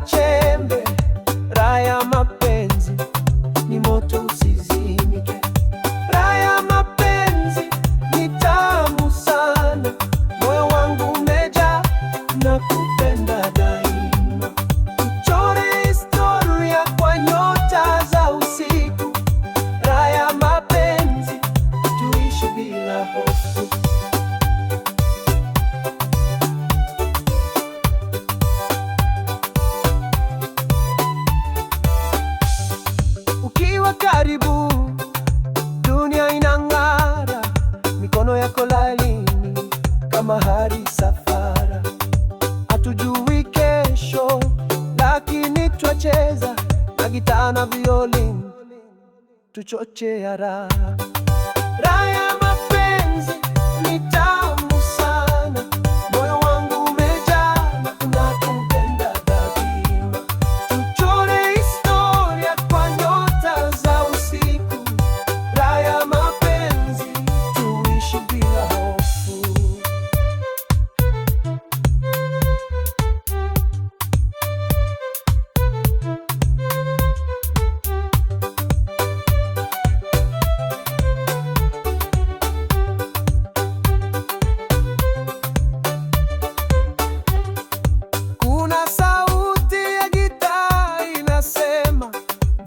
chembe. Raha ya mapenzi ni moto usizimike. Raha ya mapenzi ni tamu sana, moyo wangu umejaa na kupenda daima. Tuchore historia kwa nyota za usiku. Raha ya mapenzi, tuishi bila hofu. Ukiwa karibu, dunia inang'ara, mikono yako laini kama hari safara. Hatujui kesho, lakini twacheza na gitaa na violin, tuchochea raha. Raha ya mapenzi ni tamu sana, moyo wangu umejaa na kupenda daima. Tuchore historia kwa nyota za usiku. Raha ya mapenzi, tuishi bila hofu. Kuna sauti ya gitaa inasema,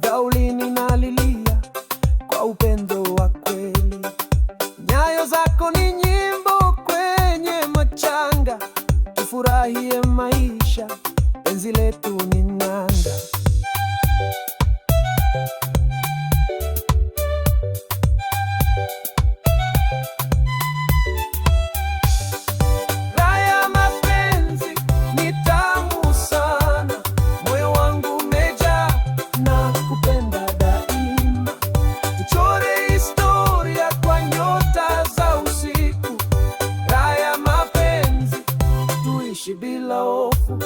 violini nalilia kwa upendo wa kweli. Nyayo zako ni nyimbo kwenye machanga, tufurahie maisha, penzi letu ni nanga. Raha ya mapenzi ni tamu sana, moyo wangu umejaa na kupenda daima. Tuchore historia kwa nyota za usiku. Raha ya mapenzi, tuishi bila hofu.